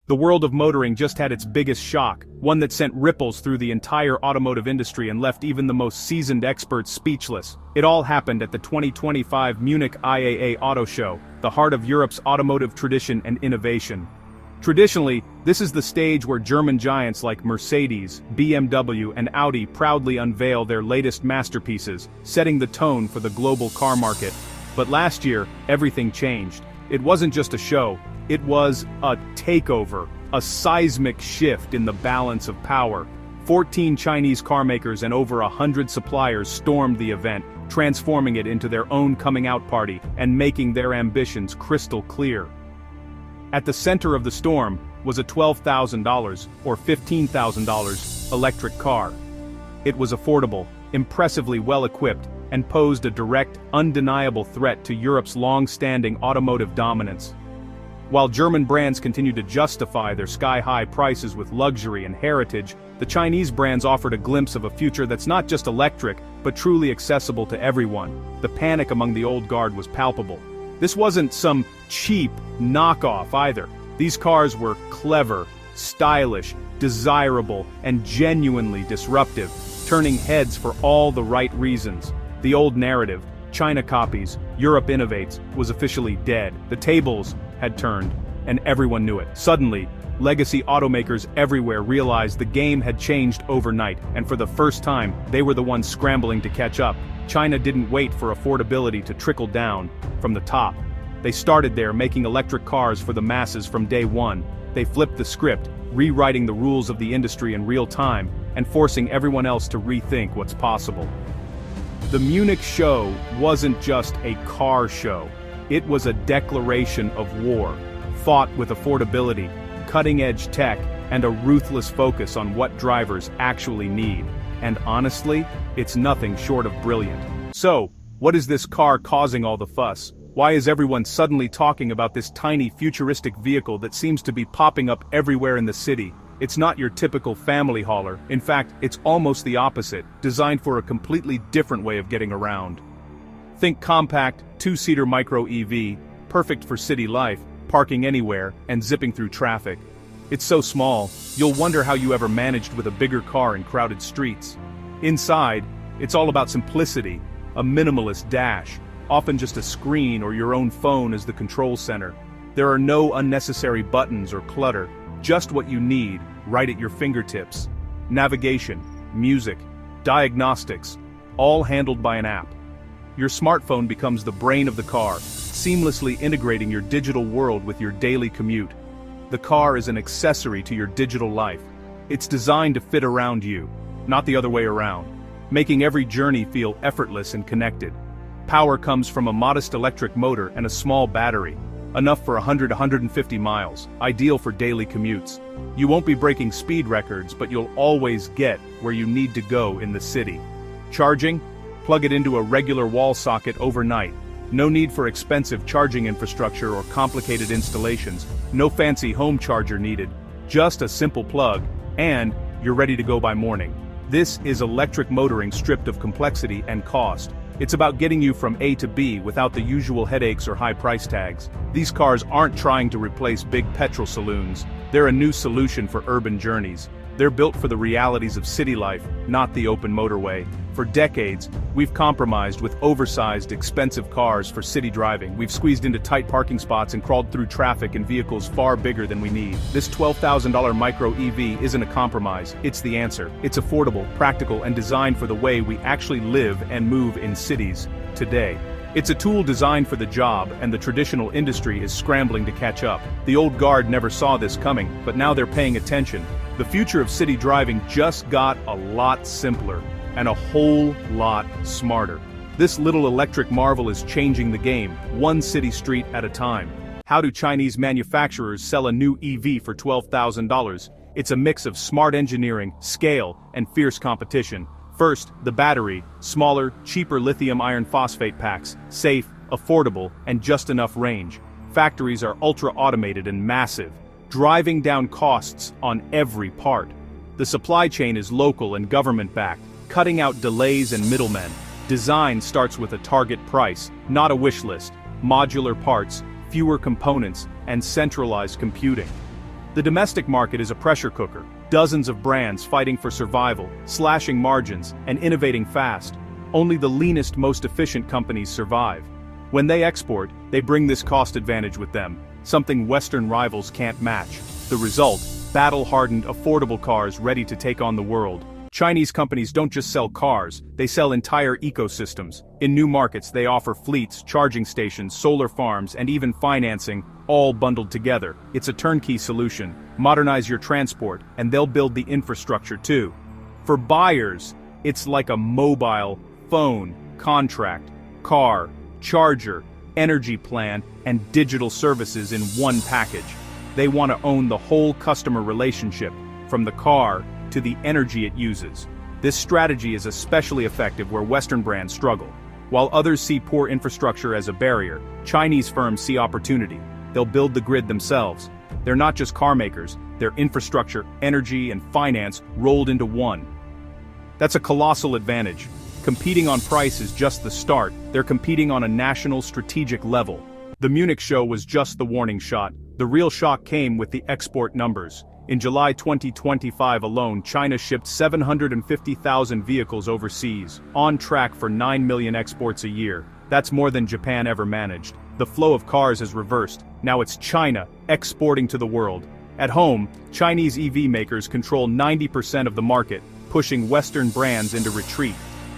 The world of motoring just had its biggest shock, one that sent ripples through the entire automotive industry and left even the most seasoned experts speechless. It all happened at the 2025 Munich IAA Auto Show, the heart of Europe's automotive tradition and innovation. Traditionally, this is the stage where German giants like Mercedes, BMW, and Audi proudly unveil their latest masterpieces, setting the tone for the global car market. But last year, everything changed. It wasn't just a show. It was a takeover, a seismic shift in the balance of power. 14 Chinese carmakers and over 100 suppliers stormed the event, transforming it into their own coming-out party and making their ambitions crystal clear. At the center of the storm was a $12,000 or $15,000 electric car. It was affordable, impressively well-equipped, and posed a direct, undeniable threat to Europe's long-standing automotive dominance. While German brands continued to justify their sky-high prices with luxury and heritage, the Chinese brands offered a glimpse of a future that's not just electric, but truly accessible to everyone. The panic among the old guard was palpable. This wasn't some cheap knockoff either. These cars were clever, stylish, desirable, and genuinely disruptive, turning heads for all the right reasons. The old narrative, China copies, Europe innovates, was officially dead. The tables had turned, and everyone knew it. Suddenly, legacy automakers everywhere realized the game had changed overnight, and for the first time, they were the ones scrambling to catch up. China didn't wait for affordability to trickle down from the top. They started there, making electric cars for the masses from day one. They flipped the script, rewriting the rules of the industry in real time, and forcing everyone else to rethink what's possible. The Munich show wasn't just a car show. It was a declaration of war, fought with affordability, cutting-edge tech, and a ruthless focus on what drivers actually need. And honestly, it's nothing short of brilliant. So, what is this car causing all the fuss? Why is everyone suddenly talking about this tiny futuristic vehicle that seems to be popping up everywhere in the city? It's not your typical family hauler. In fact, it's almost the opposite, designed for a completely different way of getting around. Think compact, two-seater micro EV, perfect for city life, parking anywhere, and zipping through traffic. It's so small, you'll wonder how you ever managed with a bigger car in crowded streets. Inside, it's all about simplicity, a minimalist dash, often just a screen or your own phone as the control center. There are no unnecessary buttons or clutter, just what you need, right at your fingertips. Navigation, music, diagnostics, all handled by an app. Your smartphone becomes the brain of the car, seamlessly integrating your digital world with your daily commute. The car is an accessory to your digital life. It's designed to fit around you, not the other way around, making every journey feel effortless and connected. Power comes from a modest electric motor and a small battery, enough for 100-150 miles, ideal for daily commutes. You won't be breaking speed records, but you'll always get where you need to go in the city. Charging? Plug it into a regular wall socket overnight. No need for expensive charging infrastructure or complicated installations. No fancy home charger needed. Just a simple plug, and you're ready to go by morning. This is electric motoring stripped of complexity and cost. It's about getting you from A to B without the usual headaches or high price tags. These cars aren't trying to replace big petrol saloons. They're a new solution for urban journeys. They're built for the realities of city life, not the open motorway. For decades, we've compromised with oversized, expensive cars for city driving. We've squeezed into tight parking spots and crawled through traffic in vehicles far bigger than we need. This $12,000 micro EV isn't a compromise, it's the answer. It's affordable, practical, and designed for the way we actually live and move in cities today. It's a tool designed for the job, and the traditional industry is scrambling to catch up. The old guard never saw this coming, but now they're paying attention. The future of city driving just got a lot simpler, and a whole lot smarter. This little electric marvel is changing the game, one city street at a time. How do Chinese manufacturers sell a new EV for $12,000? It's a mix of smart engineering, scale, and fierce competition. First, the battery, smaller, cheaper lithium iron phosphate packs, safe, affordable, and just enough range. Factories are ultra-automated and massive, driving down costs on every part. The supply chain is local and government-backed, cutting out delays and middlemen. Design starts with a target price, not a wish list. Modular parts, fewer components, and centralized computing. The domestic market is a pressure cooker, dozens of brands fighting for survival, slashing margins, and innovating fast. Only the leanest, most efficient companies survive. When they export, they bring this cost advantage with them, something Western rivals can't match. The result: battle-hardened, affordable cars ready to take on the world. Chinese companies don't just sell cars, they sell entire ecosystems. In new markets, they offer fleets, charging stations, solar farms, and even financing, all bundled together. It's a turnkey solution. Modernize your transport, and they'll build the infrastructure too. For buyers, it's like a mobile phone, contract, car, charger, energy plan, and digital services in one package. They want to own the whole customer relationship, from the car to the energy it uses. This strategy is especially effective where Western brands struggle. While others see poor infrastructure as a barrier, Chinese firms see opportunity. They'll build the grid themselves. They're not just car makers, they're infrastructure, energy, and finance rolled into one. That's a colossal advantage. Competing on price is just the start. They're competing on a national strategic level. The Munich show was just the warning shot. The real shock came with the export numbers. In July 2025 alone, China shipped 750,000 vehicles overseas, on track for 9 million exports a year. That's more than Japan ever managed. The flow of cars is reversed. Now it's China exporting to the world. At home, Chinese EV makers control 90% of the market, pushing Western brands into retreat.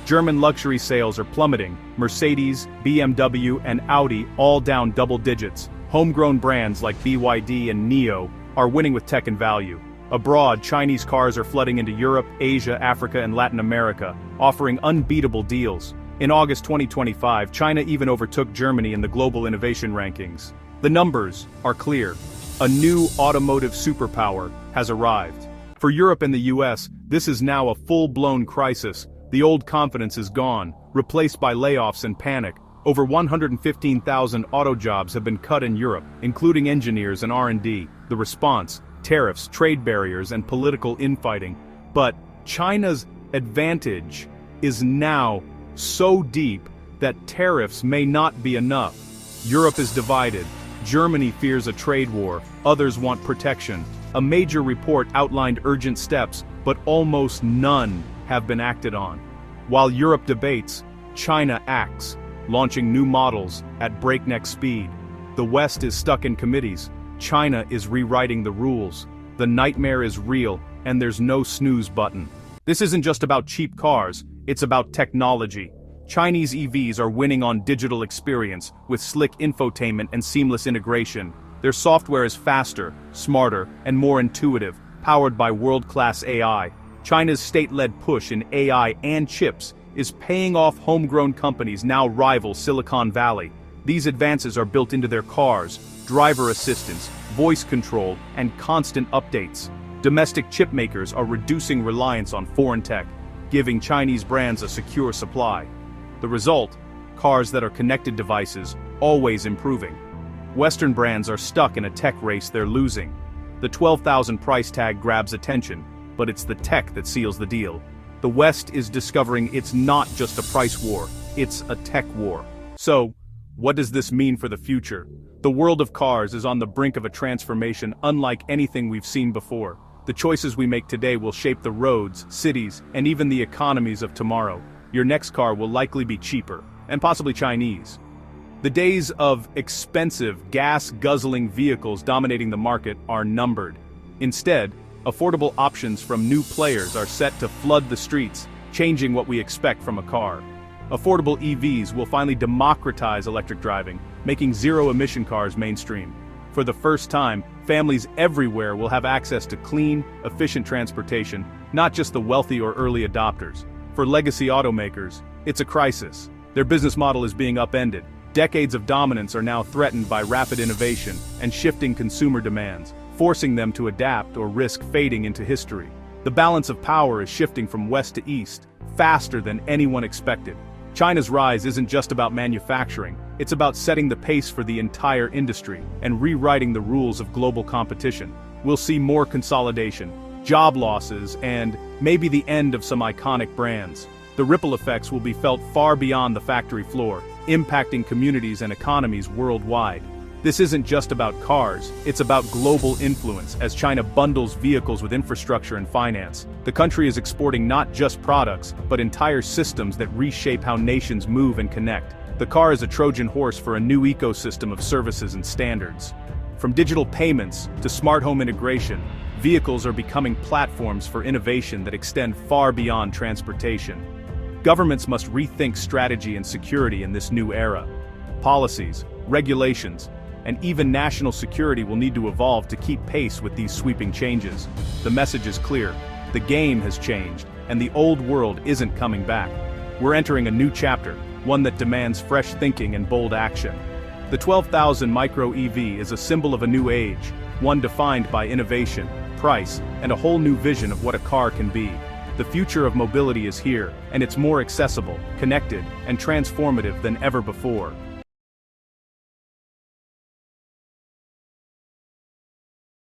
German luxury sales are plummeting. Mercedes, BMW, and Audi all down double digits. Homegrown brands like BYD and NIO are winning with tech and value. Abroad, Chinese cars are flooding into Europe, Asia, Africa, and Latin America, offering unbeatable deals. In August 2025, China even overtook Germany in the global innovation rankings. The numbers are clear. A new automotive superpower has arrived. For Europe and the US, this is now a full-blown crisis. The old confidence is gone, replaced by layoffs and panic. Over 115,000 auto jobs have been cut in Europe, including engineers and R&D. The response: tariffs, trade barriers, and political infighting. But China's advantage is now so deep that tariffs may not be enough. Europe is divided. Germany fears a trade war. Others want protection. A major report outlined urgent steps, but almost none have been acted on. While Europe debates, China acts, launching new models at breakneck speed. The West is stuck in committees. China is rewriting the rules. The nightmare is real, and there's no snooze button. This isn't just about cheap cars, it's about technology. Chinese EVs are winning on digital experience, with slick infotainment and seamless integration. Their software is faster, smarter, and more intuitive, powered by world-class AI. China's state-led push in AI and chips is paying off. Homegrown companies now rival Silicon Valley. These advances are built into their cars: driver assistance, voice control, and constant updates. Domestic chip makers are reducing reliance on foreign tech, giving Chinese brands a secure supply. The result: cars that are connected devices, always improving. Western brands are stuck in a tech race they're losing. The $12,000 price tag grabs attention, but it's the tech that seals the deal. The West is discovering it's not just a price war, it's a tech war. So, what does this mean for the future? The world of cars is on the brink of a transformation unlike anything we've seen before. The choices we make today will shape the roads, cities, and even the economies of tomorrow. Your next car will likely be cheaper, and possibly Chinese. The days of expensive, gas-guzzling vehicles dominating the market are numbered. Instead, affordable options from new players are set to flood the streets, changing what we expect from a car. Affordable EVs will finally democratize electric driving, making zero-emission cars mainstream. For the first time, families everywhere will have access to clean, efficient transportation, not just the wealthy or early adopters. For legacy automakers, it's a crisis. Their business model is being upended. Decades of dominance are now threatened by rapid innovation and shifting consumer demands, forcing them to adapt or risk fading into history. The balance of power is shifting from west to east, faster than anyone expected. China's rise isn't just about manufacturing, it's about setting the pace for the entire industry and rewriting the rules of global competition. We'll see more consolidation, job losses, and maybe the end of some iconic brands. The ripple effects will be felt far beyond the factory floor, impacting communities and economies worldwide. This isn't just about cars, it's about global influence as China bundles vehicles with infrastructure and finance. The country is exporting not just products, but entire systems that reshape how nations move and connect. The car is a Trojan horse for a new ecosystem of services and standards. From digital payments to smart home integration, vehicles are becoming platforms for innovation that extend far beyond transportation. Governments must rethink strategy and security in this new era. Policies, regulations, and even national security will need to evolve to keep pace with these sweeping changes. The message is clear: the game has changed, and the old world isn't coming back. We're entering a new chapter, one that demands fresh thinking and bold action. The 12,000 Micro EV is a symbol of a new age, one defined by innovation, price, and a whole new vision of what a car can be. The future of mobility is here, and it's more accessible, connected, and transformative than ever before.